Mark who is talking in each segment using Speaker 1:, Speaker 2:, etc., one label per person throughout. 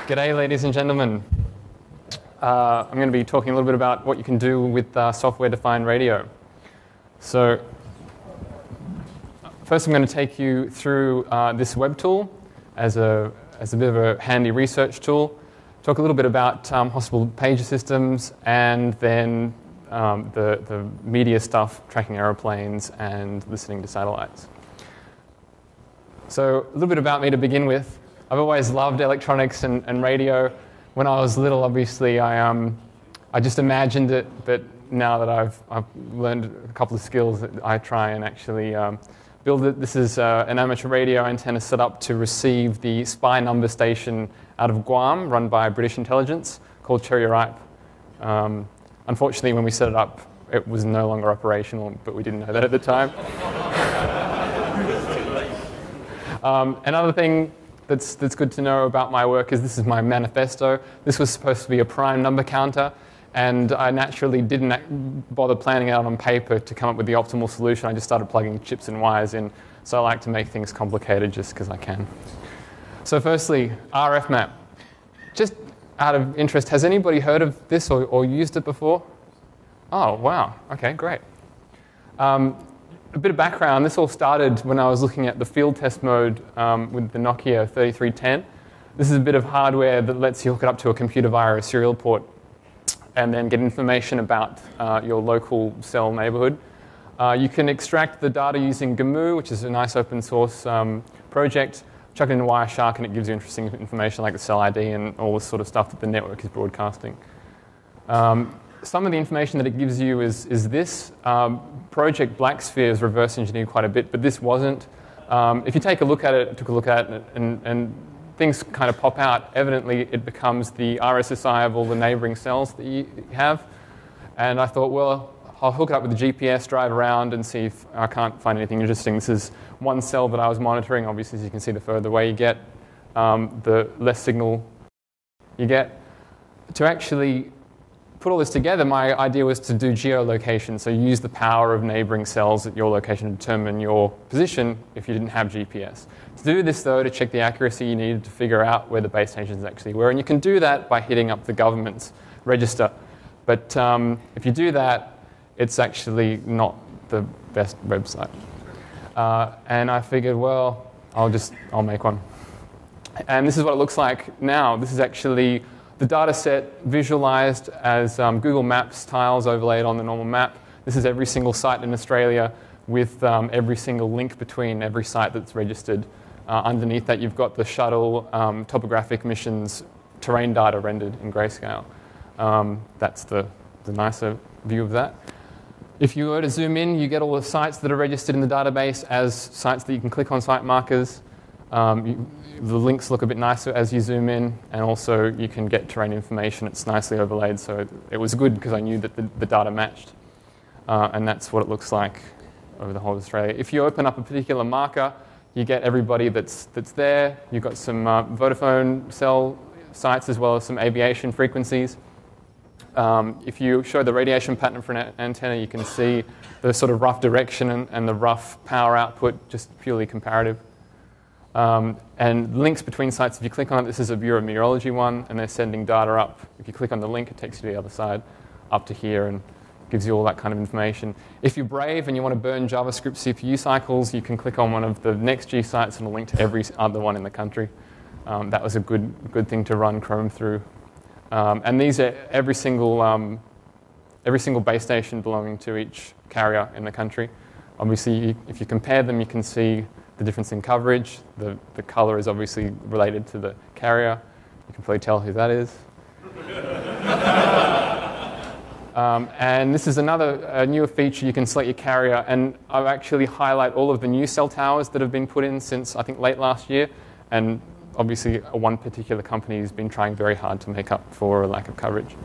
Speaker 1: G'day, ladies and gentlemen. I'm going to be talking a little bit about what you can do with software-defined radio. So, first I'm going to take you through this web tool as a bit of a handy research tool. Talk a little bit about hospital pager systems, and then the media stuff, tracking aeroplanes and listening to satellites. So, a little bit about me to begin with. I've always loved electronics and radio. When I was little, obviously, I just imagined it, but now that I've learned a couple of skills, that I try and actually build it. This is an amateur radio antenna set up to receive the spy number station out of Guam, run by British intelligence, called Cherry Ripe. Unfortunately, when we set it up, it was no longer operational, but we didn't know that at the time. Another thing that's good to know about my work is this is my manifesto. This was supposed to be a prime number counter, and I naturally didn't bother planning out on paper to come up with the optimal solution. I just started plugging chips and wires in, so I like to make things complicated just because I can. So firstly, RF map. Just out of interest, has anybody heard of this or used it before? Oh, wow. Okay, great. A bit of background, this all started when I was looking at the field test mode with the Nokia 3310. This is a bit of hardware that lets you hook it up to a computer via a serial port and then get information about your local cell neighborhood. You can extract the data using GNU, which is a nice open source project. Chuck it into Wireshark and it gives you interesting information like the cell ID and all this sort of stuff that the network is broadcasting. Some of the information that it gives you is this. Project Black Sphere is reverse engineered quite a bit, but this wasn't. If you take a look at it, and things kind of pop out, evidently it becomes the RSSI of all the neighboring cells that you have. And I thought, well, I'll hook it up with the GPS, drive around, and see if I can't find anything interesting. This is one cell that I was monitoring. Obviously, as you can see, the further away you get, the less signal you get. To actually put all this together, my idea was to do geolocation, so use the power of neighboring cells at your location to determine your position if you didn't have GPS. To do this, though, to check the accuracy, you needed to figure out where the base stations actually were, and you can do that by hitting up the government's register. But if you do that, it's actually not the best website. And I figured, well, I'll make one. And this is what it looks like now. This is actually the data set visualized as Google Maps tiles overlaid on the normal map. This is every single site in Australia with every single link between every site that's registered. Underneath that, you've got the shuttle topographic missions terrain data rendered in grayscale. That's the nicer view of that. If you were to zoom in, you get all the sites that are registered in the database as sites that you can click on site markers. The links look a bit nicer as you zoom in, and also you can get terrain information. It's nicely overlaid, so it was good because I knew that the data matched. And that's what it looks like over the whole of Australia. If you open up a particular marker, you get everybody that's there. You've got some Vodafone cell sites as well as some aviation frequencies. If you show the radiation pattern for an antenna, you can see the sort of rough direction and the rough power output, just purely comparative. And links between sites, if you click on it, this is a Bureau of Meteorology one, and they're sending data up. If you click on the link, it takes you to the other side, up to here, and gives you all that kind of information. If you're brave and you want to burn JavaScript CPU cycles, you can click on one of the next G sites and it'll link to every other one in the country. That was a good thing to run Chrome through. And these are every single base station belonging to each carrier in the country. Obviously, if you compare them, you can see the difference in coverage. The color is obviously related to the carrier. You can probably tell who that is. And this is another newer feature. You can select your carrier, and I've actually highlight all of the new cell towers that have been put in since, I think, late last year. And obviously, one particular company has been trying very hard to make up for a lack of coverage.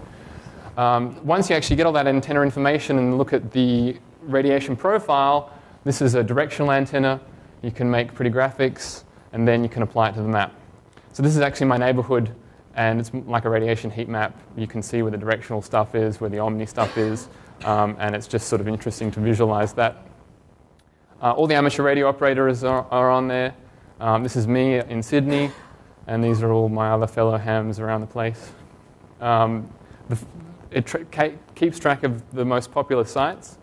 Speaker 1: Once you actually get all that antenna information and look at the radiation profile, this is a directional antenna. You can make pretty graphics, and then you can apply it to the map. So this is actually my neighborhood, and it's like a radiation heat map. You can see where the directional stuff is, where the omni stuff is, and it's just sort of interesting to visualize that. All the amateur radio operators are on there. This is me in Sydney. And these are all my other fellow hams around the place. It keeps track of the most popular sites.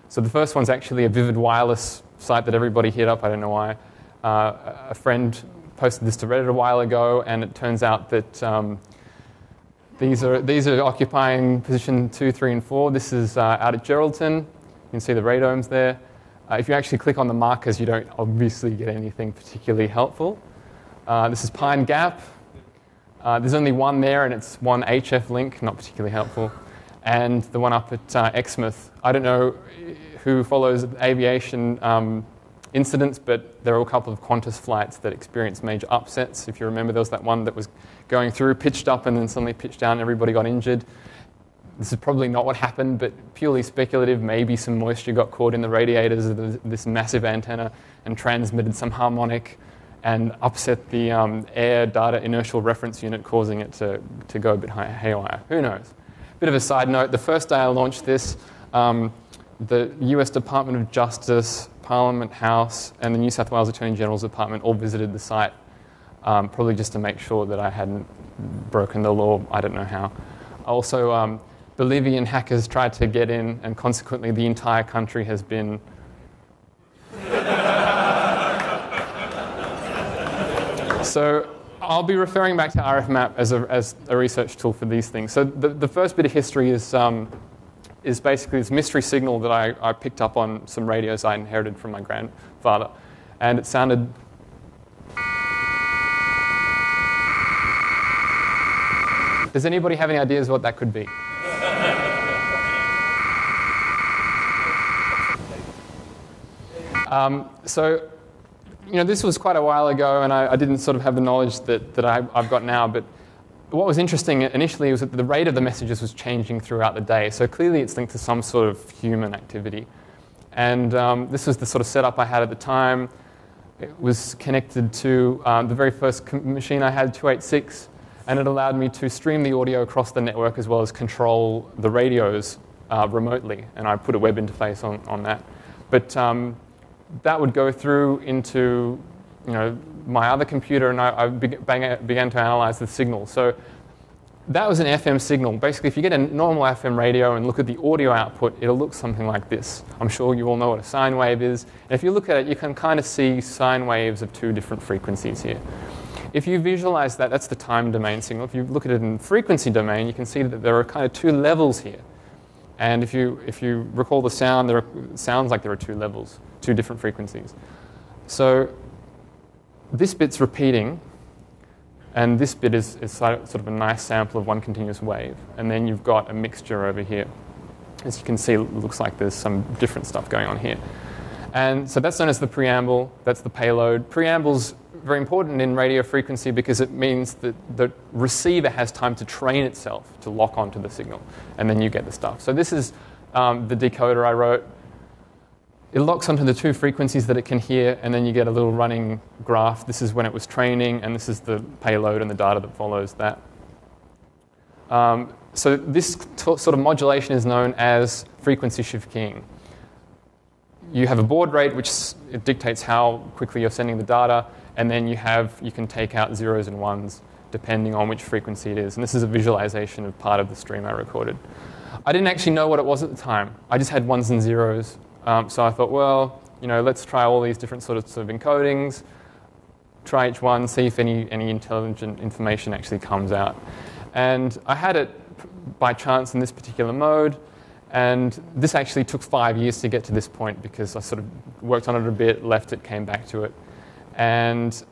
Speaker 1: So the first one's actually a Vivid Wireless site that everybody hit up. I don't know why. A friend posted this to Reddit a while ago, and it turns out that these are occupying position 2, 3, and 4. This is out at Geraldton. You can see the radomes there. If you actually click on the markers, you don't obviously get anything particularly helpful. This is Pine Gap. There's only one there, and it's one HF link, not particularly helpful. And the one up at Exmouth. I don't know who follows aviation incidents, but there are a couple of Qantas flights that experienced major upsets. If you remember, there was that one that was going through, pitched up, and then suddenly pitched down, and everybody got injured. This is probably not what happened, but purely speculative. Maybe some moisture got caught in the radiators of this massive antenna and transmitted some harmonic and upset the air data inertial reference unit, causing it to go a bit haywire. Who knows? Bit of a side note, the first day I launched this, the US Department of Justice, Parliament House, and the New South Wales Attorney General's Department all visited the site, probably just to make sure that I hadn't broken the law. I don't know how. Also, Bolivian hackers tried to get in, and consequently the entire country has been So I'll be referring back to RFmap as a research tool for these things. So the first bit of history is basically this mystery signal that I picked up on some radios I inherited from my grandfather. And it sounded... Does anybody have any ideas what that could be? So, you know, this was quite a while ago, and I didn't sort of have the knowledge that I've got now. But what was interesting initially was that the rate of the messages was changing throughout the day. So clearly it's linked to some sort of human activity. And this was the sort of setup I had at the time. It was connected to the very first machine I had, 286, and it allowed me to stream the audio across the network as well as control the radios remotely. And I put a web interface on that. But that would go through into, you know, my other computer, and I began to analyze the signal. So that was an FM signal. Basically, if you get a normal FM radio and look at the audio output, it'll look something like this. I'm sure you all know what a sine wave is. And if you look at it, you can kind of see sine waves of two different frequencies here. If you visualize that, that's the time domain signal. If you look at it in frequency domain, you can see that there are kind of two levels here. And if you recall the sound, it sounds like there are two levels, two different frequencies. So this bit's repeating, and this bit is sort of a nice sample of one continuous wave. And then you've got a mixture over here. As you can see, it looks like there's some different stuff going on here. And so that's known as the preamble. That's the payload. Preamble's very important in radio frequency because it means that the receiver has time to train itself to lock onto the signal, and then you get the stuff. So this is the decoder I wrote. It locks onto the two frequencies that it can hear, and then you get a little running graph. This is when it was training, and this is the payload and the data that follows that. So this sort of modulation is known as frequency shift keying. You have a baud rate, which it dictates how quickly you're sending the data, and then you can take out zeros and ones depending on which frequency it is. And this is a visualization of part of the stream I recorded. I didn't actually know what it was at the time. I just had ones and zeros. So I thought, well, you know, let's try all these different sort of encodings, try each one, see if any intelligent information actually comes out. And I had it by chance in this particular mode. And this actually took 5 years to get to this point because I sort of worked on it a bit, left it, came back to it. And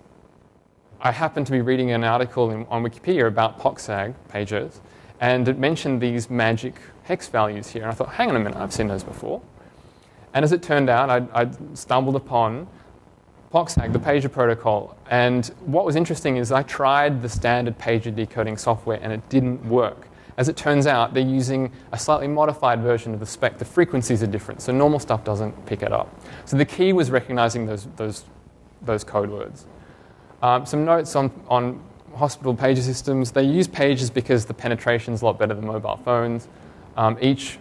Speaker 1: I happened to be reading an article on Wikipedia about POXAG pages, and it mentioned these magic hex values here. And I thought, hang on a minute, I've seen those before. And as it turned out, I stumbled upon POXAG, the pager protocol. And what was interesting is I tried the standard pager decoding software, and it didn't work. As it turns out, they're using a slightly modified version of the spec. The frequencies are different, so normal stuff doesn't pick it up. So the key was recognizing those code words. Some notes on hospital pager systems. They use pagers because the penetration is a lot better than mobile phones. Each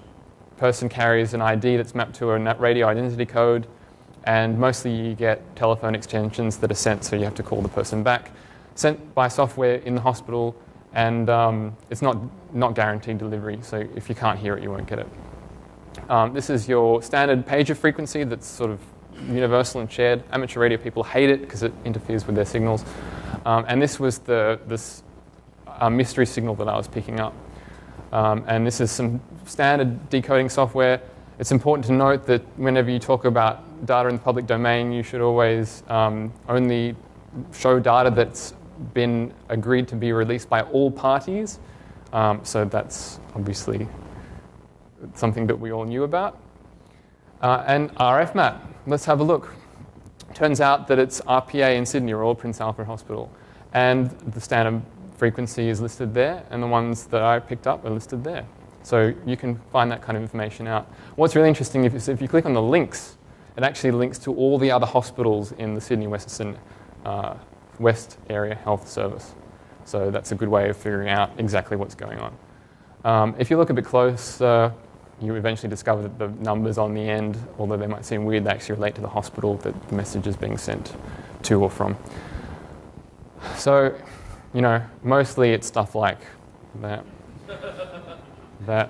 Speaker 1: person carries an ID that's mapped to a radio identity code, and mostly you get telephone extensions that are sent, so you have to call the person back. sent by software in the hospital, and it's not guaranteed delivery, so if you can't hear it, you won't get it. This is your standard pager frequency that's sort of universal and shared. Amateur radio people hate it because it interferes with their signals. And this was this mystery signal that I was picking up. And this is some standard decoding software. It's important to note that whenever you talk about data in the public domain, you should always only show data that's been agreed to be released by all parties. So that's obviously something that we all knew about. And RF map. Let's have a look. Turns out that it's RPA in Sydney, Royal Prince Alfred Hospital. And the standard frequency is listed there, and the ones that I picked up are listed there. So you can find that kind of information out. What's really interesting is if you click on the links, it actually links to all the other hospitals in the Sydney West Area Health Service. So that's a good way of figuring out exactly what's going on. If you look a bit closer, you eventually discover that the numbers on the end, although they might seem weird, they actually relate to the hospital that the message is being sent to or from. So, you know, mostly it's stuff like that, that,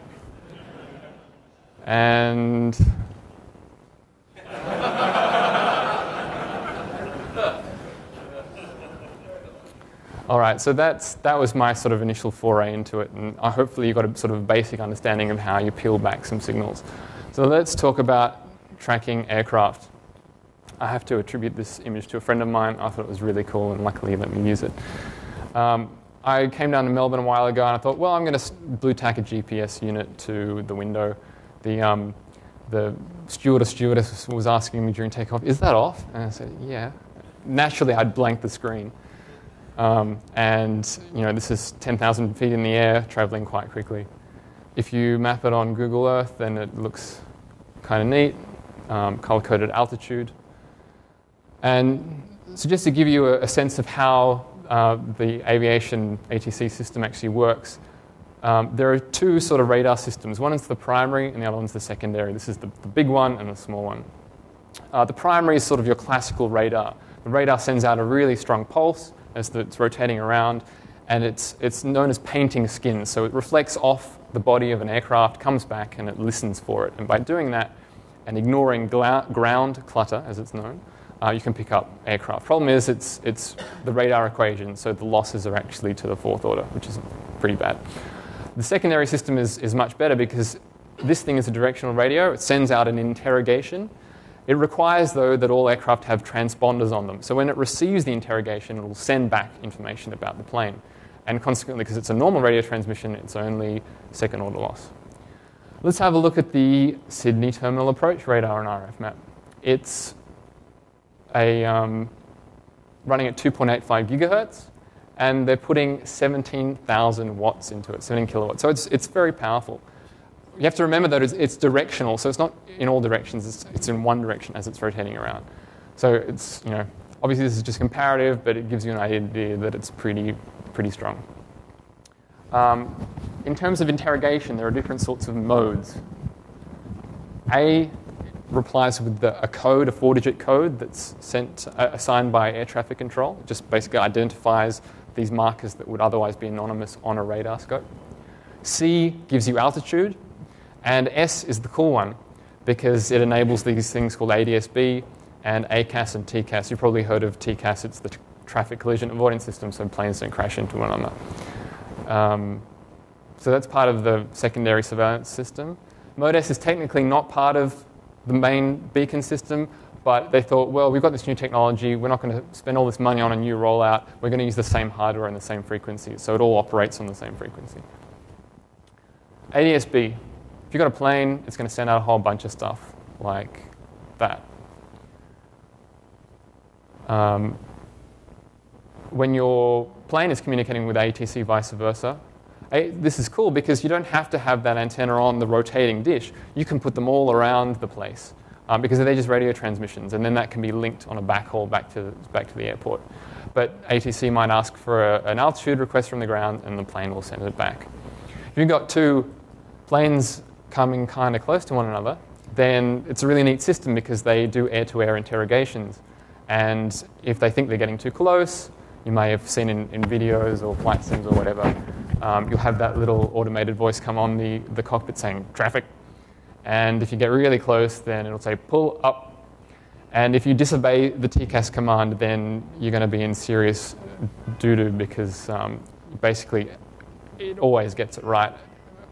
Speaker 1: and all right, so that was my sort of initial foray into it, and hopefully you got a sort of basic understanding of how you peel back some signals. So let's talk about tracking aircraft. I have to attribute this image to a friend of mine. I thought it was really cool, and luckily he let me use it. I came down to Melbourne a while ago, and I thought, well, I'm going to blue tack a GPS unit to the window. The steward or stewardess was asking me during takeoff, is that off? And I said, yeah. Naturally, I'd blank the screen. And you know, this is 10,000 feet in the air, traveling quite quickly. If you map it on Google Earth, then it looks kind of neat, color-coded altitude. And so just to give you a sense of how the aviation ATC system actually works, there are two sort of radar systems. One is the primary, and the other one's the secondary. This is the big one and the small one. The primary is sort of your classical radar. The radar sends out a really strong pulse as it's rotating around, and it's known as painting skin. So it reflects off the body of an aircraft, comes back, and it listens for it. And by doing that and ignoring ground clutter, as it's known, you can pick up aircraft. Problem is, it's the radar equation, so the losses are actually to the fourth order, which is pretty bad. The secondary system is much better because this thing is a directional radio. It sends out an interrogation. It requires, though, that all aircraft have transponders on them. So when it receives the interrogation, it will send back information about the plane. And consequently, because it's a normal radio transmission, it's only second order loss. Let's have a look at the Sydney Terminal Approach Radar and RF map. It's running at 2.85 gigahertz, and they're putting 17,000 watts into it, 17 kilowatts. So it's very powerful. You have to remember that it's directional, so it's not in all directions. It's in one direction as it's rotating around. So it's, you know, obviously this is just comparative, but it gives you an idea that it's pretty strong. In terms of interrogation, there are different sorts of modes. A replies with a code, a 4-digit code that's assigned by air traffic control. It just basically identifies these markers that would otherwise be anonymous on a radar scope. C gives you altitude, and S is the cool one because it enables these things called ADS-B and ACAS and TCAS. You've probably heard of TCAS. It's the traffic collision avoidance system, so planes don't crash into one another. So that's part of the secondary surveillance system. Modez is technically not part of the main beacon system, but they thought, well, we've got this new technology. We're not going to spend all this money on a new rollout. We're going to use the same hardware and the same frequency, so it all operates on the same frequency. ADS-B. If you've got a plane, it's going to send out a whole bunch of stuff like that. When your plane is communicating with ATC, vice versa, this is cool because you don't have to have that antenna on the rotating dish. You can put them all around the place because they're just radio transmissions, and then that can be linked on a backhaul back to the airport. But ATC might ask for an altitude request from the ground, and the plane will send it back. If you've got two planes coming kind of close to one another, then it's a really neat system because they do air-to-air interrogations. And if they think they're getting too close, you may have seen in videos or flight sims or whatever. You'll have that little automated voice come on the cockpit saying, traffic. And if you get really close, then it'll say, pull up. And if you disobey the TCAS command, then you're going to be in serious doo-doo because basically it always gets it right.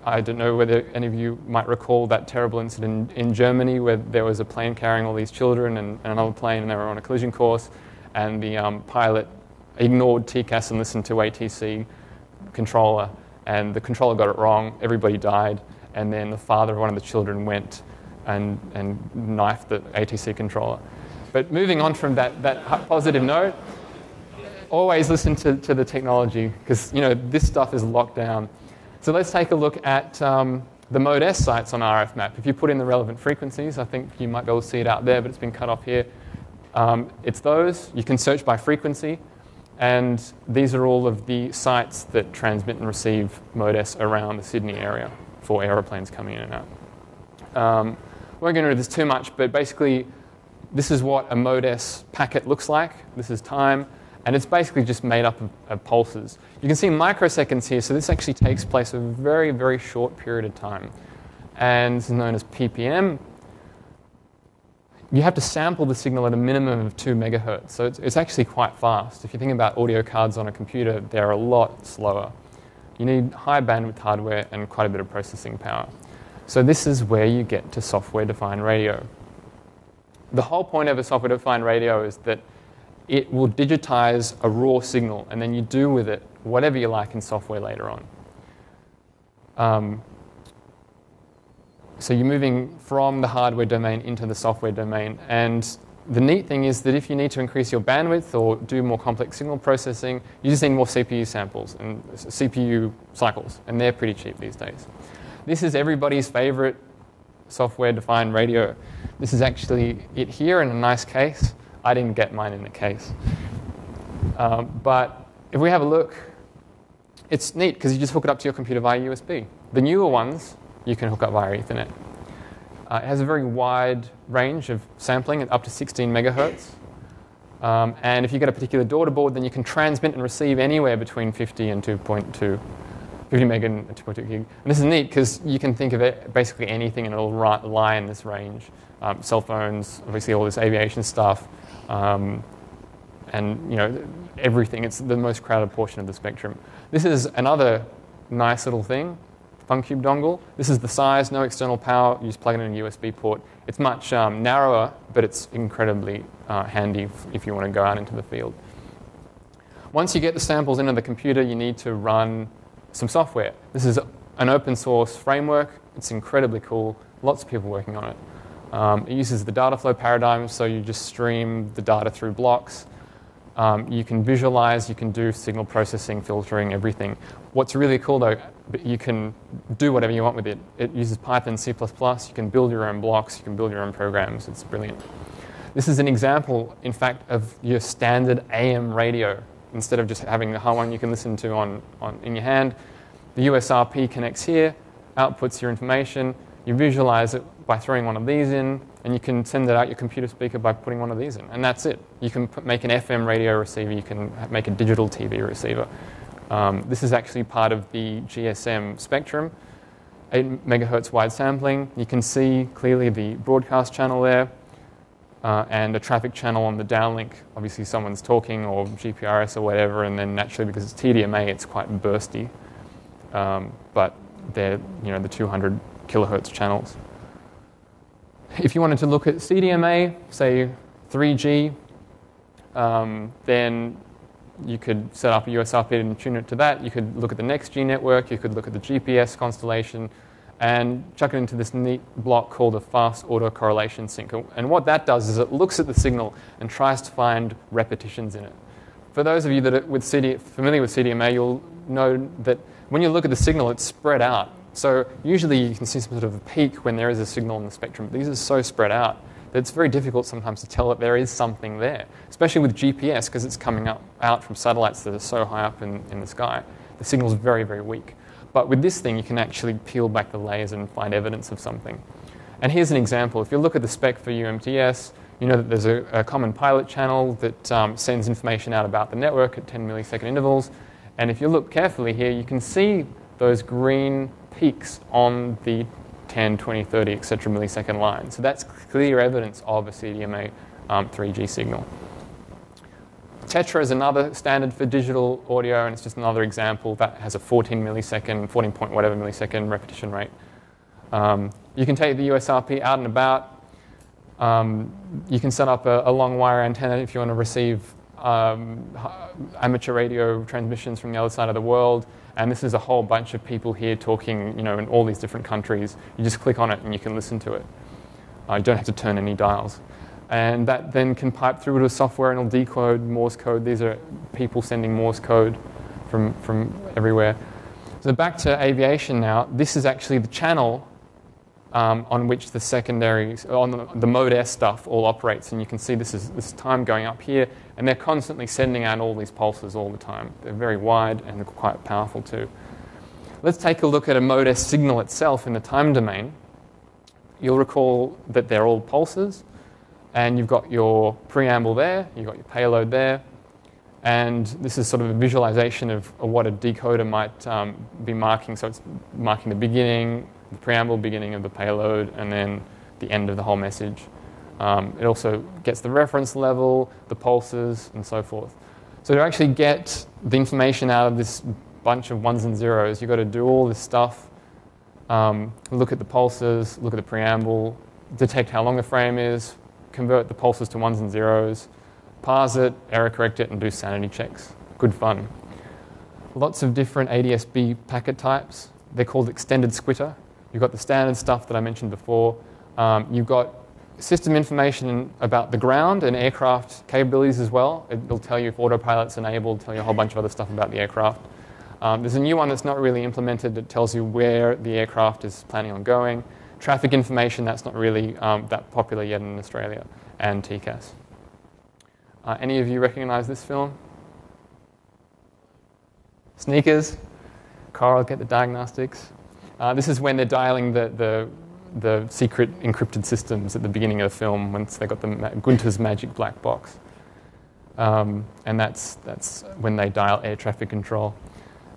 Speaker 1: I don't know whether any of you might recall that terrible incident in Germany where there was a plane carrying all these children and another plane, and they were on a collision course, and the pilot ignored TCAS and listened to ATC controller, and the controller got it wrong, everybody died, and then the father of one of the children went and knifed the ATC controller. But moving on from that positive note, always listen to the technology, because this stuff is locked down. So let's take a look at the Modez sites on RFmap. If you put in the relevant frequencies, I think you might be able to see it out there, but it's been cut off here. It's those. You can search by frequency, and these are all of the sites that transmit and receive Modez around the Sydney area for aeroplanes coming in and out. We won't go into this too much, but basically this is what a Modez packet looks like. This is time. And it's basically just made up of pulses. You can see microseconds here, so this actually takes place a very, very short period of time. And this is known as ppm. You have to sample the signal at a minimum of 2 megahertz, so it's actually quite fast. If you think about audio cards on a computer, they're a lot slower. You need high bandwidth hardware and quite a bit of processing power. So this is where you get to software-defined radio. The whole point of a software-defined radio is that it will digitize a raw signal, and then you do with it whatever you like in software later on. So you're moving from the hardware domain into the software domain. And the neat thing is that if you need to increase your bandwidth or do more complex signal processing, you just need more CPU samples and CPU cycles, and they're pretty cheap these days. This is everybody's favorite software-defined radio. This is actually it here in a nice case. I didn't get mine in the case. But if we have a look, it's neat because you just hook it up to your computer via USB. The newer ones, you can hook up via Ethernet. It has a very wide range of sampling at up to 16 megahertz. And if you get a particular daughter board, then you can transmit and receive anywhere between 50 and 2.2, 50 meg and 2.2 gig. And this is neat because you can think of it basically anything and it'll lie in this range. Cell phones, obviously all this aviation stuff, and everything. It's the most crowded portion of the spectrum. This is another nice little thing, FUNcube Dongle. This is the size, no external power. You just plug it in a USB port. It's much narrower, but it's incredibly handy if you want to go out into the field. Once you get the samples into the computer, you need to run some software. This is an open source framework. It's incredibly cool. Lots of people working on it. It uses the data flow paradigm, so you just stream the data through blocks. You can visualize, you can do signal processing, filtering, everything. What's really cool, though, you can do whatever you want with it. It uses Python, C++. You can build your own blocks. You can build your own programs. It's brilliant. This is an example, in fact, of your standard AM radio. Instead of just having the one you can listen to in your hand, the USRP connects here, outputs your information. You visualize it by throwing one of these in, and you can send it out your computer speaker by putting one of these in, and that's it. You can make an FM radio receiver, you can make a digital TV receiver. This is actually part of the GSM spectrum, 8 megahertz wide sampling. You can see clearly the broadcast channel there, and a traffic channel on the downlink. Obviously someone's talking, or GPRS or whatever, and then naturally because it's TDMA, it's quite bursty. But they're the 200 kilohertz channels. If you wanted to look at CDMA, say 3G, then you could set up a USRP and tune it to that. You could look at the NextG network. You could look at the GPS constellation and chuck it into this neat block called a fast autocorrelation sync. And what that does is it looks at the signal and tries to find repetitions in it. For those of you that are familiar with CDMA, you'll know that when you look at the signal, it's spread out. So usually you can see some sort of a peak when there is a signal in the spectrum. But these are so spread out that it's very difficult sometimes to tell that there is something there, especially with GPS because it's coming out from satellites that are so high up in the sky. The signal's very, very weak. But with this thing, you can actually peel back the layers and find evidence of something. And here's an example. If you look at the spec for UMTS, You know that there's a common pilot channel that sends information out about the network at 10 millisecond intervals. And if you look carefully here, you can see those green peaks on the 10, 20, 30, etc. millisecond line. So that's clear evidence of a CDMA 3G signal. Tetra is another standard for digital audio, and it's just another example that has a 14 point whatever millisecond repetition rate. You can take the USRP out and about. You can set up a long wire antenna if you want to receive amateur radio transmissions from the other side of the world. And this is a whole bunch of people here talking, in all these different countries. You just click on it and you can listen to it. You don't have to turn any dials. And that then can pipe through to software and it'll decode Morse code. These are people sending Morse code from everywhere. So back to aviation now. This is actually the channel on which the secondaries, on the Modez stuff all operates. And you can see this time going up here. And they're constantly sending out all these pulses all the time. They're very wide and they're quite powerful too. Let's take a look at a Modez signal itself in the time domain. You'll recall that they're all pulses. And you've got your preamble there, you've got your payload there, and this is sort of a visualization of what a decoder might be marking. So it's marking the beginning, the preamble, beginning of the payload, and then the end of the whole message. It also gets the reference level, the pulses, and so forth. So to actually get the information out of this bunch of ones and zeros, you've got to do all this stuff, look at the pulses, look at the preamble, detect how long the frame is, convert the pulses to ones and zeros, parse it, error correct it, and do sanity checks. Good fun. Lots of different ADS-B packet types. They're called extended Squitter. You've got the standard stuff that I mentioned before. You've got system information about the ground and aircraft capabilities as well. It'll tell you if autopilot's enabled, tell you a whole bunch of other stuff about the aircraft. There's a new one that's not really implemented that tells you where the aircraft is planning on going. Traffic information, that's not really that popular yet in Australia, and TCAS. Any of you recognize this film? Sneakers. Carl, get the diagnostics. This is when they're dialing the secret encrypted systems at the beginning of the film once they got the Gunther's magic black box. And that's when they dial air traffic control.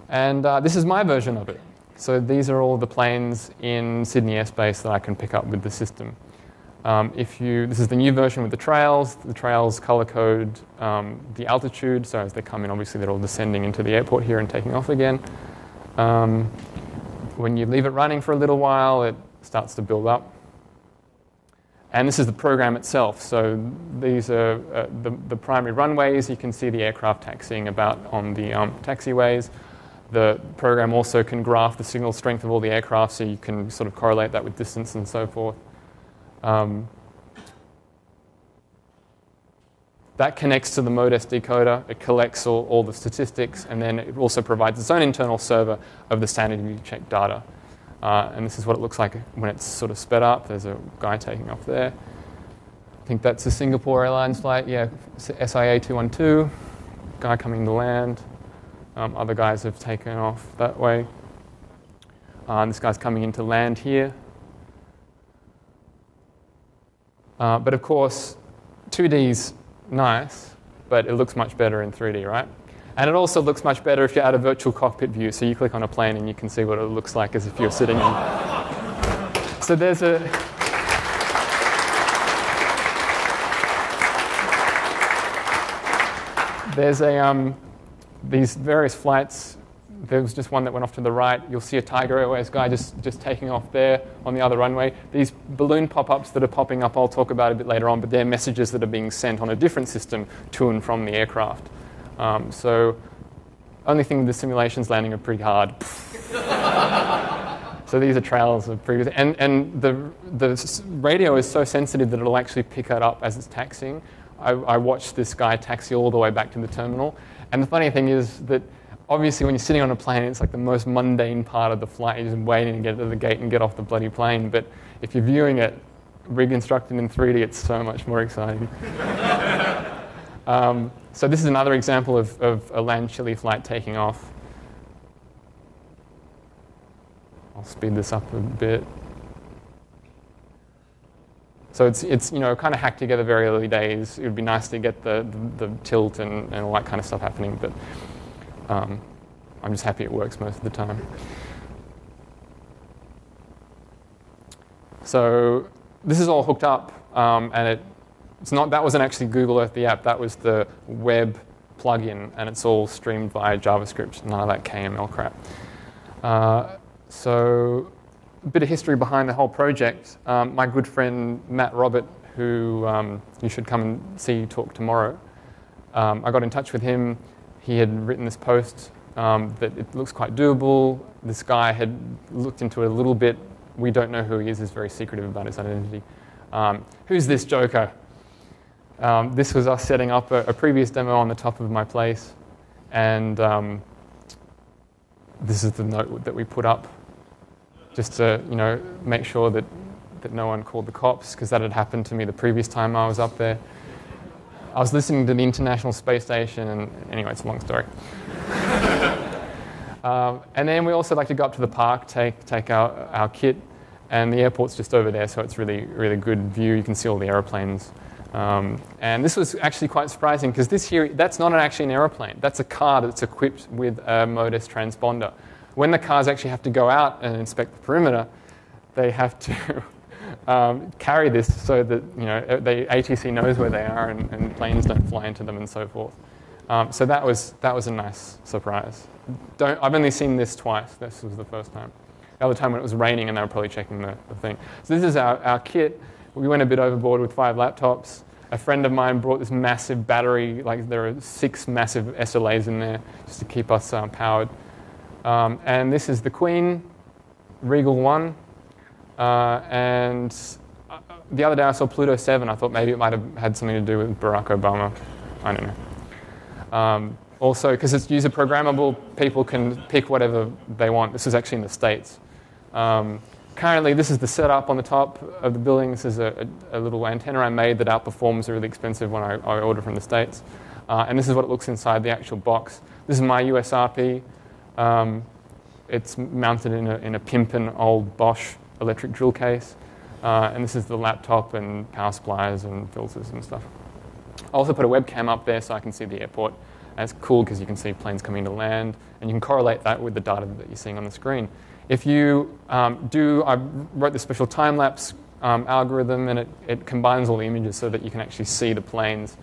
Speaker 1: And this is my version of it. So these are all the planes in Sydney airspace that I can pick up with the system. This is the new version with the trails. The trails color code the altitude. So as they come in, obviously they're all descending into the airport here and taking off again. When you leave it running for a little while, it starts to build up. And this is the program itself. So these are the primary runways. You can see the aircraft taxiing about on the taxiways. The program also can graph the signal strength of all the aircraft, so you can sort of correlate that with distance and so forth. That connects to the Modez decoder. It collects all the statistics, and then it also provides its own internal server of the sanity check data. And this is what it looks like when it's sort of sped up. There's a guy taking off there. I think that's a Singapore Airlines flight. Yeah, SIA 212, guy coming to land. Other guys have taken off that way. This guy's coming in to land here. But of course, 2D's nice, but it looks much better in 3D, right? And it also looks much better if you're at a virtual cockpit view. So you click on a plane and you can see what it looks like as if you're sitting in. So there's these various flights. There was just one that went off to the right. You'll see a Tiger Airways guy just taking off there on the other runway. These balloon pop-ups that are popping up, I'll talk about a bit later on, but they're messages that are being sent on a different system to and from the aircraft. So only thing with the simulations landing are pretty hard. So these are trails of previous, and the radio is so sensitive that it'll actually pick it up as it's taxiing. I watched this guy taxi all the way back to the terminal. And the funny thing is that obviously when you're sitting on a plane, it's like the most mundane part of the flight. You're just waiting to get to the gate and get off the bloody plane. But if you're viewing it reconstructed in 3D, it's so much more exciting. So this is another example of a land Chile flight taking off. I'll speed this up a bit. So it's kind of hacked together very early days. It would be nice to get the tilt and all that kind of stuff happening, but I'm just happy it works most of the time. So this is all hooked up, and that wasn't actually Google Earth, the app. That was the web plugin, and it's all streamed via JavaScript, none of that KML crap. So a bit of history behind the whole project. My good friend Matt Robert, who you should come and see talk tomorrow, I got in touch with him. He had written this post that it looks quite doable. This guy had looked into it a little bit. We don't know who he is. He's very secretive about his identity. Who's this joker? This was us setting up a previous demo on the top of my place, and this is the note that we put up just to make sure that no one called the cops, because that had happened to me the previous time I was up there. I was listening to the International Space Station, and anyway, it's a long story. And then we also like to go up to the park, take our kit, and the airport's just over there, so it's really, really good view. You can see all the aeroplanes. And this was actually quite surprising, because that's not actually an aeroplane. That's a car that's equipped with a Modez transponder. When the cars actually have to go out and inspect the perimeter, they have to carry this so that the ATC knows where they are and planes don't fly into them and so forth. So that was a nice surprise. I've only seen this twice. This was the first time. The other time when it was raining and they were probably checking the thing. So this is our kit. We went a bit overboard with 5 laptops. A friend of mine brought this massive battery, like there are 6 massive SLAs in there just to keep us powered. And this is the Queen, Regal 1. And the other day I saw Pluto 7. I thought maybe it might have had something to do with Barack Obama. I don't know. Also, because it's user programmable, people can pick whatever they want. This is actually in the States. Currently, this is the setup on the top of the building. This is a little antenna I made that outperforms a really expensive one I ordered from the States. And this is what it looks inside the actual box. This is my USRP. It's mounted in a pimpin' old Bosch electric drill case. And this is the laptop and power supplies and filters and stuff. I also put a webcam up there so I can see the airport. And it's cool because you can see planes coming to land, and you can correlate that with the data that you're seeing on the screen. If you I wrote this special time-lapse algorithm, and it combines all the images so that you can actually see the planes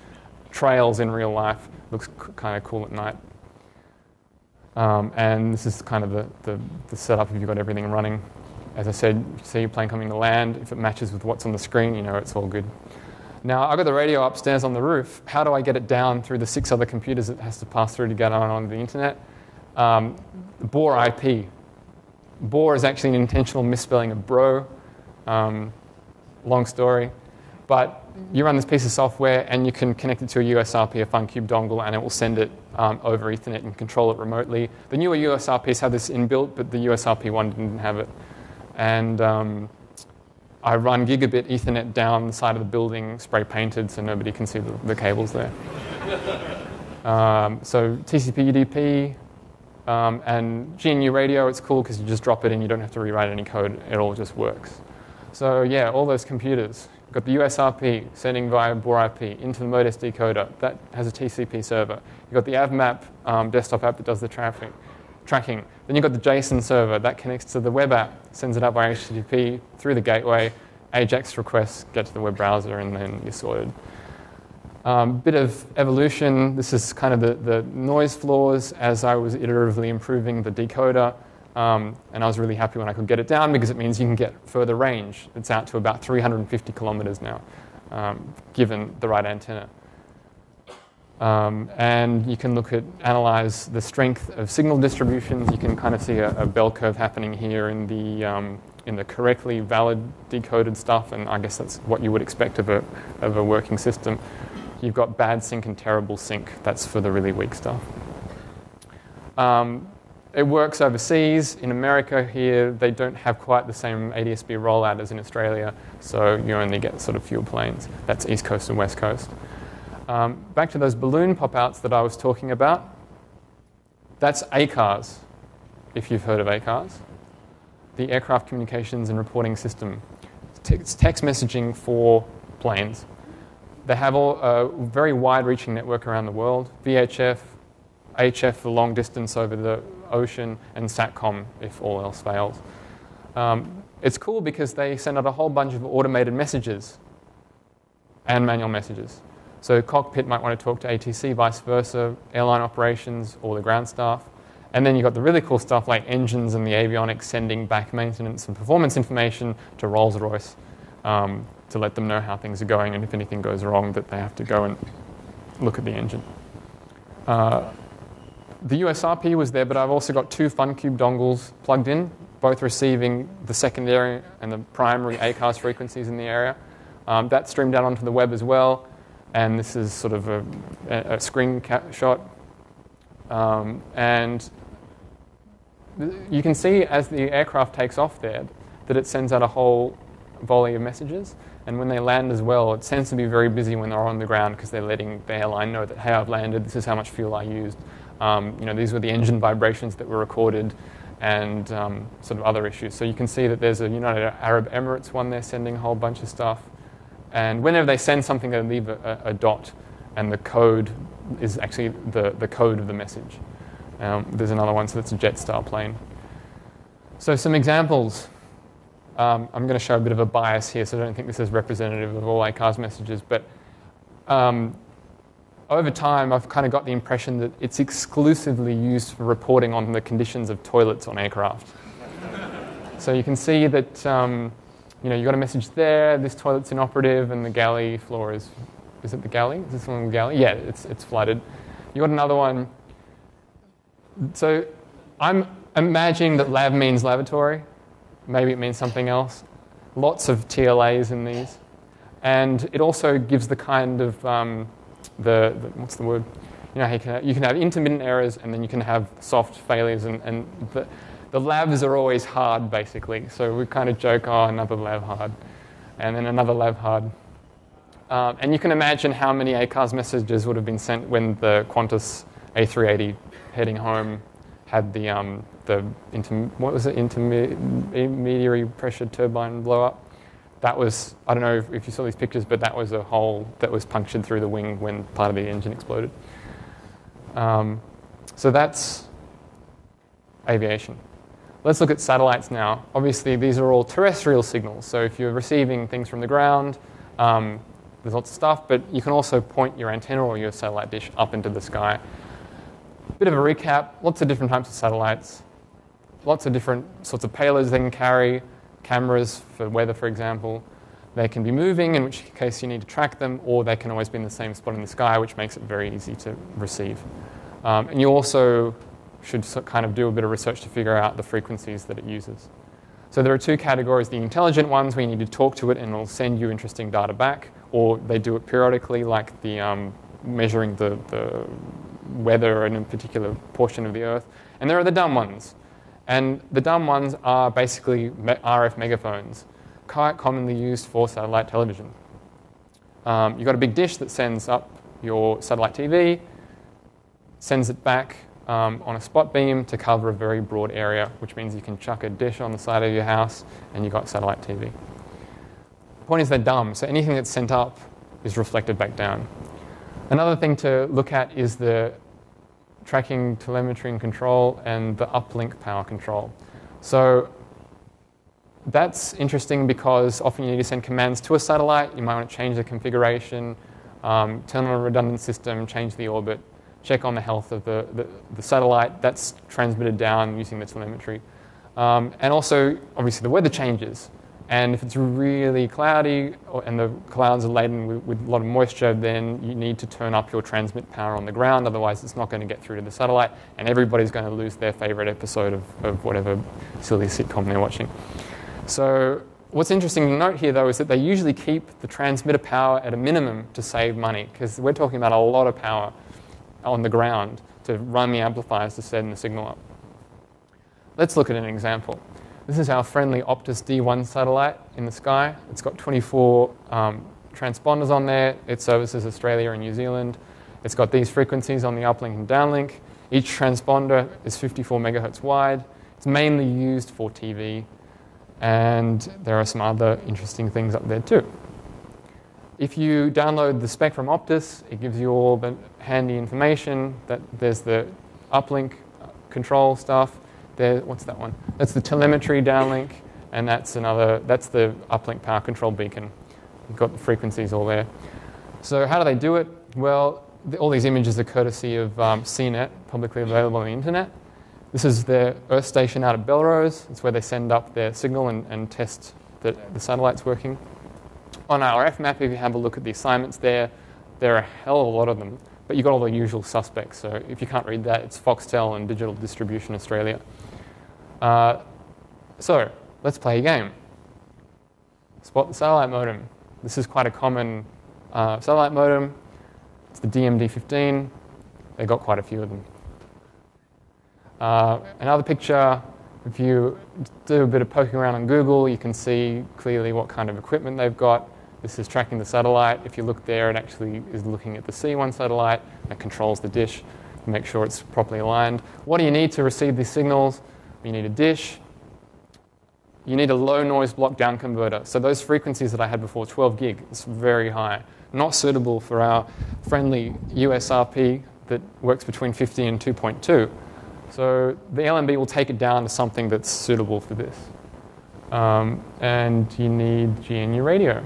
Speaker 1: trails in real life. Looks kind of cool at night. And this is kind of the setup if you've got everything running. As I said, you see your plane coming to land. If it matches with what's on the screen, it's all good. Now, I've got the radio upstairs on the roof. How do I get it down through the 6 other computers it has to pass through to get on the internet? Bohr IP. Bohr is actually an intentional misspelling of bro. Long story. But you run this piece of software, and you can connect it to a USRP, a FUNcube dongle, and it will send it over Ethernet and control it remotely. The newer USRPs have this inbuilt, but the USRP one didn't have it. And I run gigabit Ethernet down the side of the building, spray painted, so nobody can see the cables there. So TCP UDP and GNU Radio, it's cool because you just drop it in, you don't have to rewrite any code, it all just works. So yeah, all those computers. You've got the USRP sending via Bohr IP into the Modez decoder. That has a TCP server. You've got the AvMap desktop app that does the tracking. Then you've got the JSON server that connects to the web app, sends it up by HTTP through the gateway, AJAX requests get to the web browser, and then you're sorted. Bit of evolution. This is kind of the noise floors as I was iteratively improving the decoder. And I was really happy when I could get it down because it means you can get further range. It's out to about 350 kilometers now, given the right antenna. And you can analyze the strength of signal distributions. You can kind of see a bell curve happening here in the correctly valid decoded stuff, and I guess that's what you would expect of a working system. You've got bad sync and terrible sync. That's for the really weak stuff. It works overseas. In America here, they don't have quite the same ADSB rollout as in Australia, so you only get sort of fewer planes. That's East Coast and West Coast. Back to those balloon pop-outs that I was talking about. That's ACARS, if you've heard of ACARS. The Aircraft Communications and Reporting System. it's text messaging for planes. They have a very wide-reaching network around the world, VHF, HF for long distance over the ocean, and SATCOM if all else fails. It's cool because they send out a whole bunch of automated messages and manual messages. So cockpit might want to talk to ATC, vice versa, airline operations, or the ground staff. And then you've got the really cool stuff like engines and the avionics sending back maintenance and performance information to Rolls-Royce to let them know how things are going, and if anything goes wrong that they have to go and look at the engine. The USRP was there, but I've also got 2 FUNcube dongles plugged in, both receiving the secondary and the primary ACARS frequencies in the area. That's streamed out onto the web as well, and this is sort of a screenshot. And you can see as the aircraft takes off there that it sends out a whole volley of messages, and when they land as well, it tends to be very busy when they're on the ground because they're letting the airline know that, hey, I've landed, this is how much fuel I used. These were the engine vibrations that were recorded, and sort of other issues. So you can see that there's a United Arab Emirates one there sending a whole bunch of stuff. And whenever they send something, they leave a dot, and the code is actually the code of the message. There's another one, so that's a Jetstar plane. So some examples. I'm going to show a bit of a bias here, so I don't think this is representative of all ACARS messages, but over time, I've kind of got the impression that it's exclusively used for reporting on the conditions of toilets on aircraft. So you can see that you've got a message there, this toilet's inoperative, and the galley floor is it the galley? Is this one the galley? Yeah, it's flooded. You got another one. So I'm imagining that lab means lavatory. Maybe it means something else. Lots of TLAs in these. And it also gives the kind of, what's the word? You can have intermittent errors, and then you can have soft failures, and the labs are always hard, basically. So we kind of joke, oh, another lab hard, and then another lab hard. And you can imagine how many ACARS messages would have been sent when the Qantas A380 heading home had the intermediary pressure turbine blow up. That was, I don't know if you saw these pictures, but that was a hole that was punctured through the wing when part of the engine exploded. So that's aviation. Let's look at satellites now. Obviously, these are all terrestrial signals. So if you're receiving things from the ground, there's lots of stuff, but you can also point your antenna or your satellite dish up into the sky. Bit of a recap, lots of different types of satellites, lots of different sorts of payloads they can carry, cameras for weather, for example. They can be moving, in which case you need to track them, or they can always be in the same spot in the sky, which makes it very easy to receive. And you also should kind of do a bit of research to figure out the frequencies that it uses. So there are 2 categories, the intelligent ones where you need to talk to it and it'll send you interesting data back, or they do it periodically, like the measuring the weather in a particular portion of the Earth. And there are the dumb ones. And the dumb ones are basically RF megaphones, quite commonly used for satellite television. You've got a big dish that sends up your satellite TV, sends it back on a spot beam to cover a very broad area, which means you can chuck a dish on the side of your house and you've got satellite TV. The point is they're dumb, so anything that's sent up is reflected back down. Another thing to look at is the tracking, telemetry and control, and the uplink power control. So that's interesting because often you need to send commands to a satellite. You might want to change the configuration, turn on a redundant system, change the orbit, check on the health of the satellite. That's transmitted down using the telemetry. And also, obviously, the weather changes. And if it's really cloudy and the clouds are laden with a lot of moisture, then you need to turn up your transmit power on the ground. Otherwise, it's not going to get through to the satellite, and everybody's going to lose their favorite episode of whatever silly sitcom they're watching. So what's interesting to note here, though, is that they usually keep the transmitter power at a minimum to save money, because we're talking about a lot of power on the ground to run the amplifiers to send the signal up. Let's look at an example. This is our friendly Optus D1 satellite in the sky. It's got 24 transponders on there. It services Australia and New Zealand. It's got these frequencies on the uplink and downlink. Each transponder is 54 megahertz wide. It's mainly used for TV. And there are some other interesting things up there too. If you download the spec from Optus, it gives you all the handy information. That there's the uplink control stuff. What's that one? That's the telemetry downlink, and that's the uplink power control beacon. You've got the frequencies all there. So how do they do it? Well, all these images are courtesy of CNET, publicly available on the internet. This is their Earth station out at Belrose. It's where they send up their signal and test that the satellite's working. On our RF map, if you have a look at the assignments there are a hell of a lot of them, but you've got all the usual suspects. So if you can't read that, it's Foxtel and Digital Distribution Australia. So let's play a game. Spot the satellite modem. This is quite a common satellite modem. It's the DMD15. They've got quite a few of them. Another picture, if you do a bit of poking around on Google, you can see clearly what kind of equipment they've got. This is tracking the satellite. If you look there, it actually is looking at the C1 satellite that controls the dish to make sure it's properly aligned. What do you need to receive these signals? You need a dish. You need a low noise block down converter. So those frequencies that I had before, 12 gig, it's very high. Not suitable for our friendly USRP that works between 50 and 2.2. So the LNB will take it down to something that's suitable for this. And you need GNU Radio.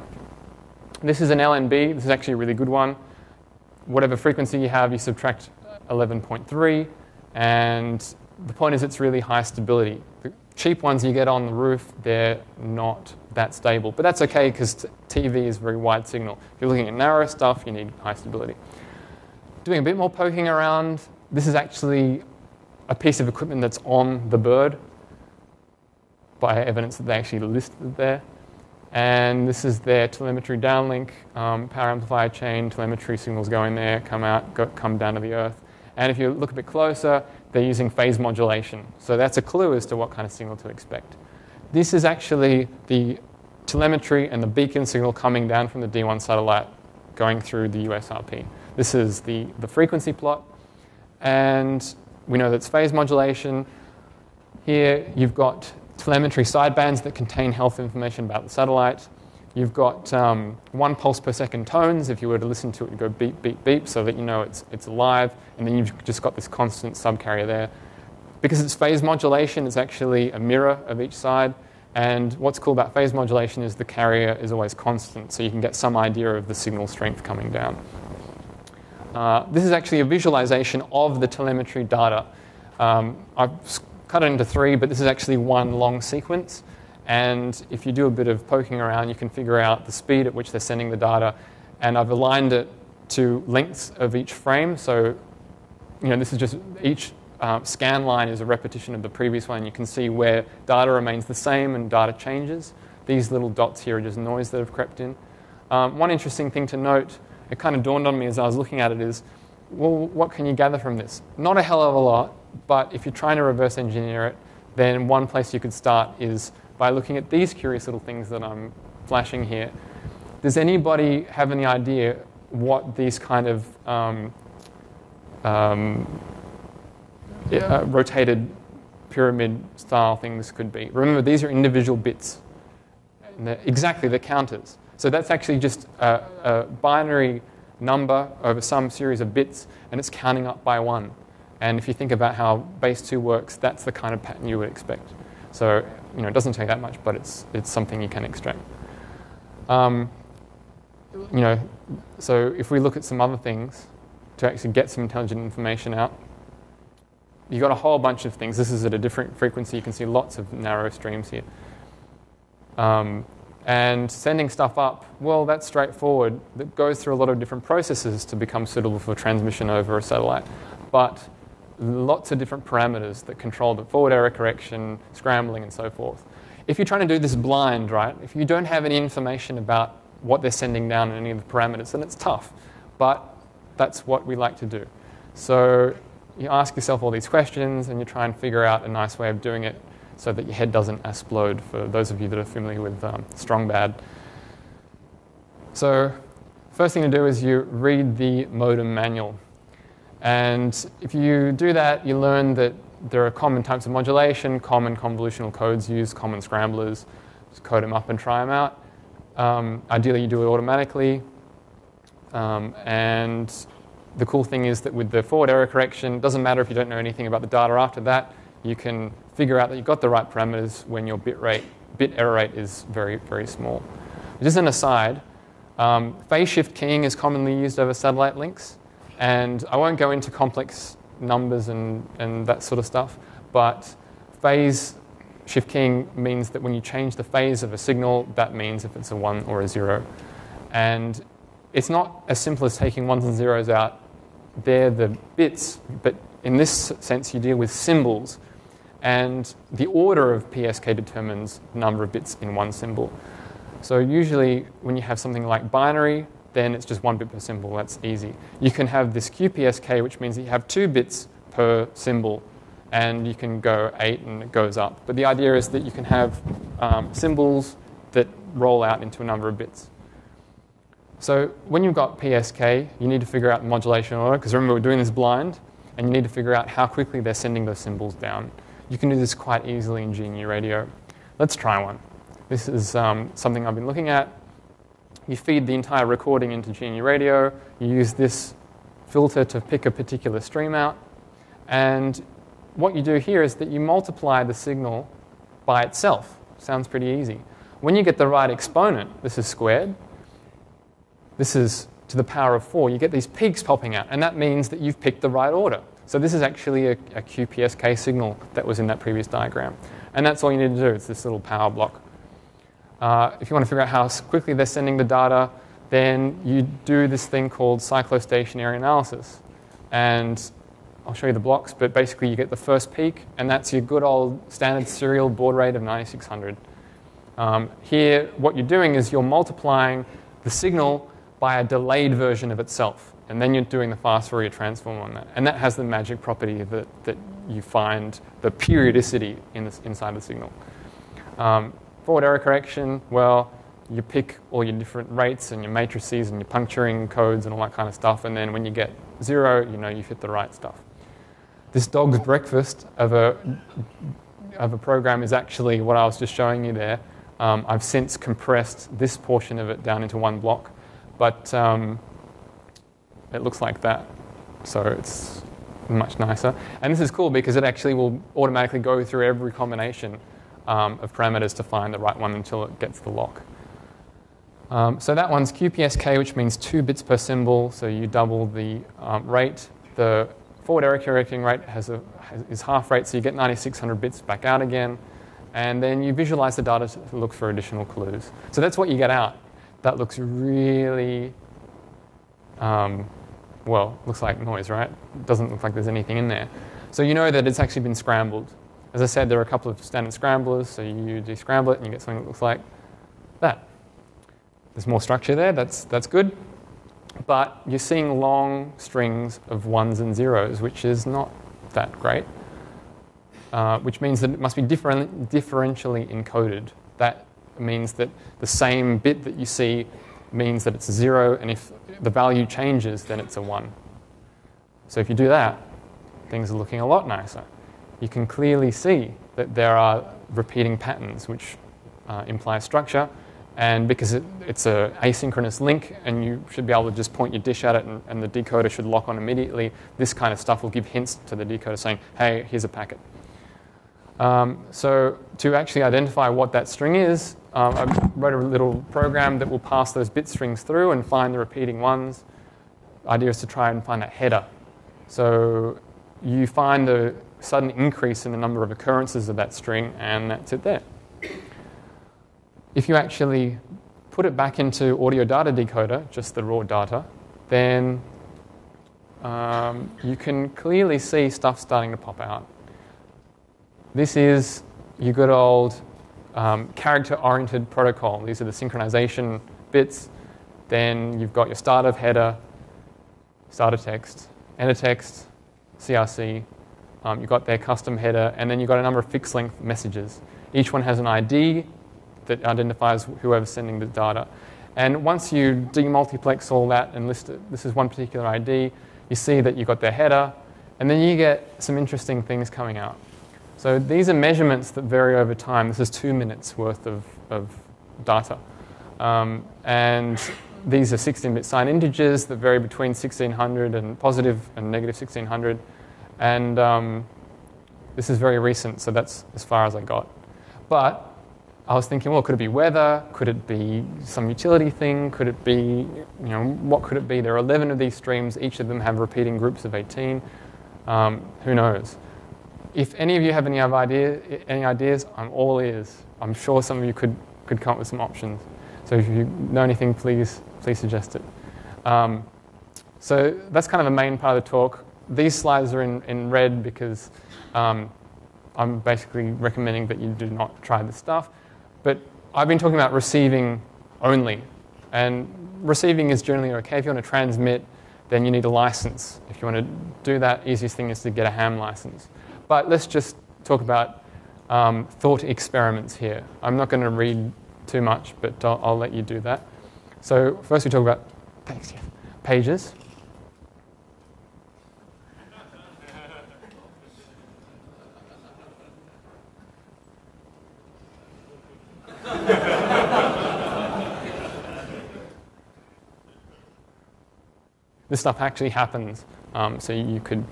Speaker 1: This is an LNB. This is actually a really good one. Whatever frequency you have, you subtract 11.3. And the point is it's really high stability. The cheap ones you get on the roof, they're not that stable. But that's okay because TV is very wide signal. If you're looking at narrow stuff, you need high stability. Doing a bit more poking around, this is actually a piece of equipment that's on the bird by evidence that they actually listed it there. And this is their telemetry downlink, power amplifier chain, telemetry signals go in there, come down to the Earth. And if you look a bit closer, they're using phase modulation. So that's a clue as to what kind of signal to expect. This is actually the telemetry and the beacon signal coming down from the D1 satellite going through the USRP. This is the frequency plot. And we know that's phase modulation. Here you've got telemetry sidebands that contain health information about the satellite. You've got 1 pulse per second tones. If you were to listen to it, you go beep, beep, beep, so that you know it's alive. And then you've just got this constant subcarrier there. Because it's phase modulation, it's actually a mirror of each side. And what's cool about phase modulation is the carrier is always constant, so you can get some idea of the signal strength coming down. This is actually a visualization of the telemetry data. I've cut it into 3, but this is actually one long sequence. And if you do a bit of poking around, you can figure out the speed at which they're sending the data. And I've aligned it to lengths of each frame. So, this is just each scan line is a repetition of the previous one. You can see where data remains the same and data changes. These little dots here are just noise that have crept in. One interesting thing to note, it kind of dawned on me as I was looking at it is, well, what can you gather from this? Not a hell of a lot, but if you're trying to reverse engineer it, then one place you could start is by looking at these curious little things that I'm flashing here. Does anybody have any idea what these kind of rotated pyramid-style things could be? Remember, these are individual bits. And exactly, they're counters. So that's actually just a binary number over some series of bits, and it's counting up by 1. And if you think about how base 2 works, that's the kind of pattern you would expect. So, it doesn't take that much, but it's something you can extract. So if we look at some other things to actually get some intelligent information out, you've got a whole bunch of things. This is at a different frequency. You can see lots of narrow streams here. And sending stuff up, well, that's straightforward. That goes through a lot of different processes to become suitable for transmission over a satellite. But lots of different parameters that control the forward error correction, scrambling, and so forth. If you're trying to do this blind, right, if you don't have any information about what they're sending down and any of the parameters, then it's tough. But that's what we like to do. So you ask yourself all these questions, and you try and figure out a nice way of doing it so that your head doesn't explode, for those of you that are familiar with strong bad. So first thing to do is you read the modem manual. And if you do that, you learn that there are common types of modulation, common convolutional codes used, common scramblers. Just code them up and try them out. Ideally, you do it automatically. And the cool thing is that with the forward error correction, it doesn't matter if you don't know anything about the data after that. You can figure out that you've got the right parameters when your bit error rate is very, very small. Just an aside, phase shift keying is commonly used over satellite links. And I won't go into complex numbers and that sort of stuff, but phase shift keying means that when you change the phase of a signal, that means if it's a 1 or a 0. And it's not as simple as taking 1s and 0s out. They're the bits, but in this sense, you deal with symbols. And the order of PSK determines the number of bits in one symbol. So usually, when you have something like binary, then it's just 1 bit per symbol. That's easy. You can have this QPSK, which means that you have 2 bits per symbol. And you can go 8 and it goes up. But the idea is that you can have symbols that roll out into a number of bits. So when you've got PSK, you need to figure out the modulation order, because remember, we're doing this blind, and you need to figure out how quickly they're sending those symbols down. You can do this quite easily in GNU Radio. Let's try one. This is something I've been looking at. You feed the entire recording into GNU Radio. You use this filter to pick a particular stream out. And what you do here is that you multiply the signal by itself. Sounds pretty easy. When you get the right exponent, this is squared, this is to the power of 4, you get these peaks popping out, and that means that you've picked the right order. So this is actually a QPSK signal that was in that previous diagram. And that's all you need to do. It's this little power block. If you want to figure out how quickly they're sending the data, then you do this thing called cyclostationary analysis. And I'll show you the blocks, but basically you get the first peak, and that's your good old standard serial baud rate of 9600. Here, what you're doing is you're multiplying the signal by a delayed version of itself. And then you're doing the fast Fourier transform on that. And that has the magic property that you find the periodicity inside the signal. Forward error correction, well, you pick all your different rates and your matrices and your puncturing codes and all that kind of stuff. And then when you get 0, you know you've hit the right stuff. This dog's breakfast of a program is actually what I was just showing you there. I've since compressed this portion of it down into one block. But it looks like that. So it's much nicer. And this is cool because it actually will automatically go through every combination of parameters to find the right one until it gets the lock. So that one's QPSK, which means 2 bits per symbol. So you double the rate. The forward error correcting rate is half rate, so you get 9600 bits back out again. And then you visualize the data to look for additional clues. So that's what you get out. That looks really, well, looks like noise, right? It doesn't look like there's anything in there. So you know that it's actually been scrambled. As I said, there are a couple of standard scramblers, so you descramble it and you get something that looks like that. There's more structure there, that's good. But you're seeing long strings of 1s and 0s, which is not that great. Which means that it must be differentially encoded. That means that the same bit that you see means that it's a 0, and if the value changes, then it's a 1. So if you do that, things are looking a lot nicer. You can clearly see that there are repeating patterns, which imply structure. And because it's an asynchronous link, and you should be able to just point your dish at it, and the decoder should lock on immediately, this kind of stuff will give hints to the decoder saying, hey, here's a packet. So to actually identify what that string is, I wrote a little program that will pass those bit strings through and find the repeating ones. The idea is to try and find a header. So you find a sudden increase in the number of occurrences of that string, and that's it there. If you actually put it back into audio data decoder, just the raw data, then you can clearly see stuff starting to pop out. This is your good old character-oriented protocol. These are the synchronization bits. Then you've got your start of header, starter text, enter text, CRC. You've got their custom header, and then you've got a number of fixed length messages. Each one has an ID that identifies whoever's sending the data. And once you demultiplex all that and list it, this is one particular ID, you see that you've got their header, and then you get some interesting things coming out. So these are measurements that vary over time. This is 2 minutes worth of data. And these are 16-bit signed integers that vary between 1600 and positive and negative 1600. And this is very recent, so that's as far as I got. But I was thinking, well, could it be weather? Could it be some utility thing? Could it be, what could it be? There are 11 of these streams. Each of them have repeating groups of 18. Who knows? If any of you have any ideas, I'm all ears. I'm sure some of you could come up with some options. So if you know anything, please suggest it. So that's kind of the main part of the talk. These slides are in red because I'm basically recommending that you do not try this stuff. But I've been talking about receiving only. And receiving is generally okay. If you want to transmit, then you need a license. If you want to do that, easiest thing is to get a ham license. But let's just talk about thought experiments here. I'm not going to read too much, but I'll let you do that. So first we talk about pages. This stuff actually happens, so you could.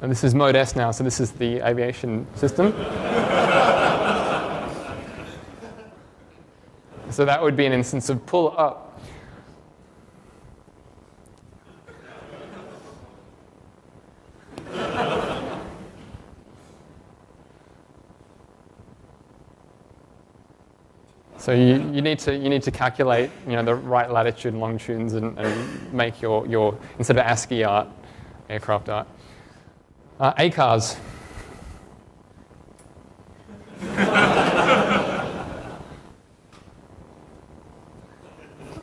Speaker 1: And this is Mode S now, so this is the aviation system. So that would be an instance of pull up. So you need to calculate the right latitude and longitudes and make your instead of ASCII art, aircraft art. ACARS.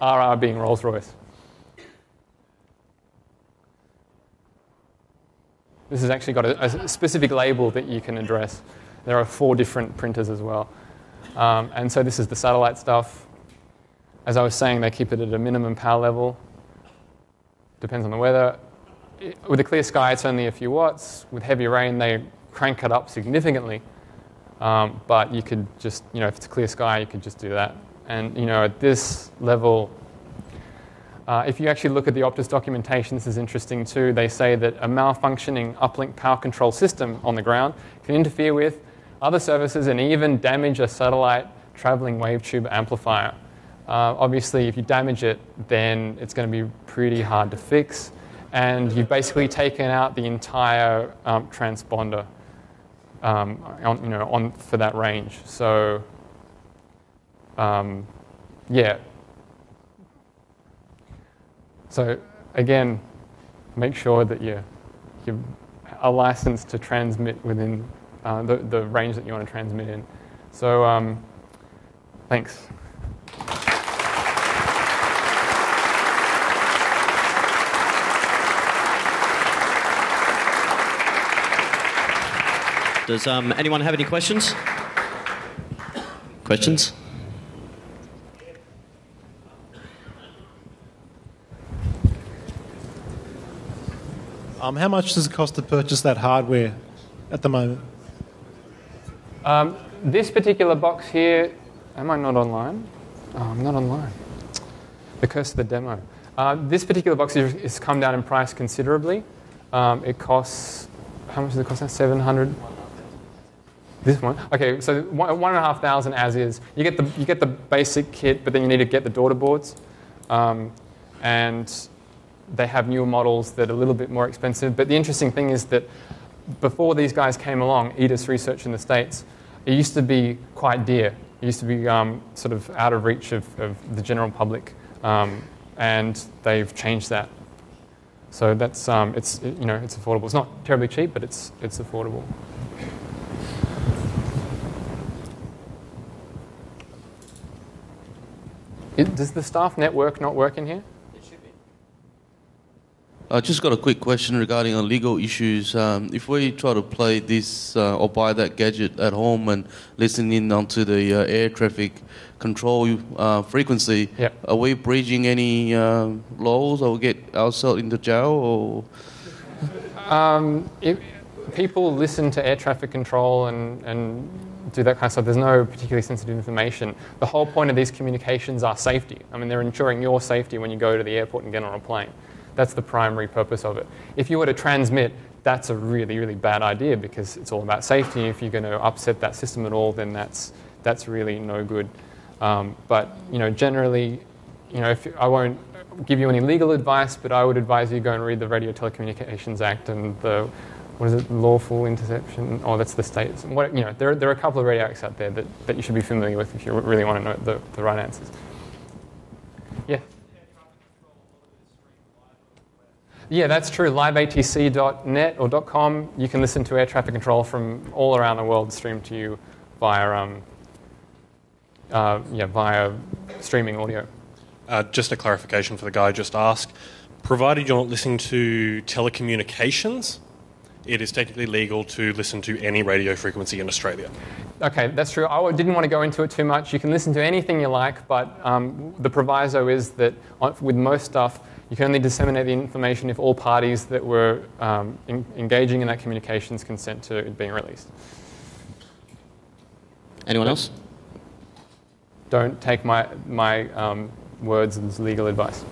Speaker 1: RR being Rolls-Royce. This has actually got a specific label that you can address. There are 4 different printers as well. And so this is the satellite stuff. As I was saying, they keep it at a minimum power level. Depends on the weather. With a clear sky, it's only a few watts. With heavy rain, they crank it up significantly. But you could just, if it's a clear sky, you could just do that. And, at this level, if you actually look at the Optus documentation, this is interesting too. They say that a malfunctioning uplink power control system on the ground can interfere with other services and even damage a satellite traveling wave tube amplifier. Obviously, if you damage it, then it's going to be pretty hard to fix. And you've basically taken out the entire transponder for that range. So, yeah. So again, make sure that you are licensed to transmit within the range that you want to transmit in. So thanks.
Speaker 2: Does anyone have any questions? Questions?
Speaker 3: How much does it cost to purchase that hardware at the moment?
Speaker 1: This particular box here, am I not online? Oh, I'm not online. The curse of the demo. This particular box has come down in price considerably. It costs, how much does it cost now? 700. This one? Okay, so 1,500 as is. You get the basic kit, but then you need to get the daughter boards. And they have newer models that are a little bit more expensive. But the interesting thing is that before these guys came along, EDIS Research in the States, it used to be quite dear. It used to be sort of out of reach of the general public. And they've changed that. So that's it's affordable. It's not terribly cheap, but it's affordable. Does the staff network not work in here?
Speaker 2: It should be.
Speaker 4: I just got a quick question regarding legal issues. If we try to play this or buy that gadget at home and listen in onto the air traffic control frequency,
Speaker 1: yep.
Speaker 4: Are we breaching any laws or get ourselves into jail? Or
Speaker 1: people listen to air traffic control and do that kind of stuff. There's no particularly sensitive information. The whole point of these communications are safety. I mean, they're ensuring your safety when you go to the airport and get on a plane. That's the primary purpose of it. If you were to transmit, that's a really, really bad idea because it's all about safety. If you're going to upset that system at all, then that's really no good. But generally, I won't give you any legal advice, but I would advise you go and read the Radio Telecommunications Act and the lawful interception. Oh, that's the states. There are a couple of radio acts out there that you should be familiar with if you really want to know the right answers. Yeah. Yeah, that's true. liveatc.net or .com, you can listen to air traffic control from all around the world streamed to you via streaming audio.
Speaker 5: Just a clarification for the guy just asked. Provided you're not listening to telecommunications, it is technically legal to listen to any radio frequency in Australia.
Speaker 1: Okay, that's true. I didn't want to go into it too much. You can listen to anything you like, but the proviso is that with most stuff, you can only disseminate the information if all parties that were engaging in that communications consent to it being released.
Speaker 2: Anyone else?
Speaker 1: Don't take my words as legal advice.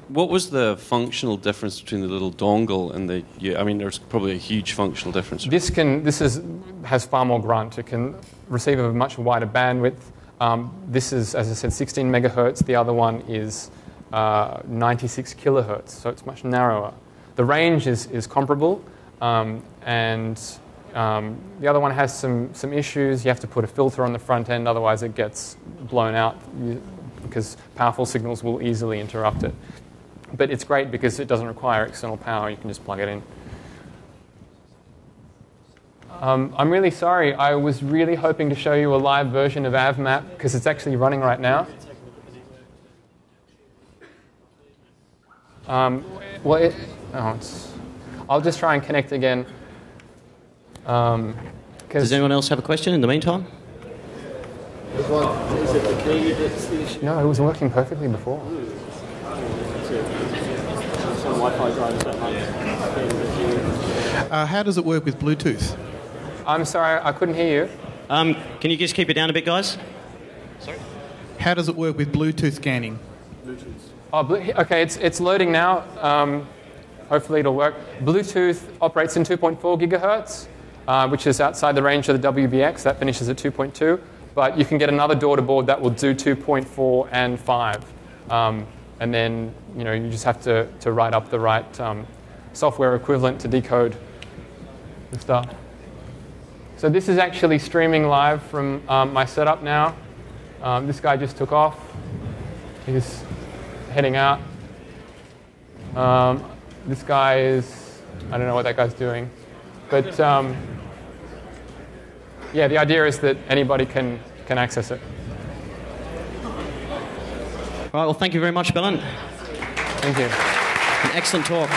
Speaker 6: What was the functional difference between the little dongle and the? I mean, there's probably a huge functional difference.
Speaker 1: This has far more grunt. It can receive a much wider bandwidth. This is, as I said, 16 megahertz. The other one is 96 kilohertz, so it's much narrower. The range is comparable, and the other one has some issues. You have to put a filter on the front end, otherwise it gets blown out because powerful signals will easily interrupt it. But it's great because it doesn't require external power. You can just plug it in. I'm really sorry. I was really hoping to show you a live version of AvMap because it's actually running right now. I'll just try and connect again.
Speaker 2: Does anyone else have a question in the meantime?
Speaker 1: No, it was working perfectly before.
Speaker 3: How does it work with Bluetooth?
Speaker 1: I'm sorry, I couldn't hear you.
Speaker 2: Can you just keep it down a bit, guys?
Speaker 3: Sorry? How does it work with Bluetooth scanning?
Speaker 1: Okay, it's loading now. Hopefully it'll work. Bluetooth operates in 2.4 gigahertz, which is outside the range of the WBX. That finishes at 2.2. But you can get another daughter-board that will do 2.4 and 5. And then you just have to write up the right software equivalent to decode the stuff. So this is actually streaming live from my setup now. This guy just took off. He's heading out. This guy is, I don't know what that guy's doing. But yeah, the idea is that anybody can access it.
Speaker 2: All right, well, thank you very much, Balint.
Speaker 1: Thank you.
Speaker 2: An excellent talk.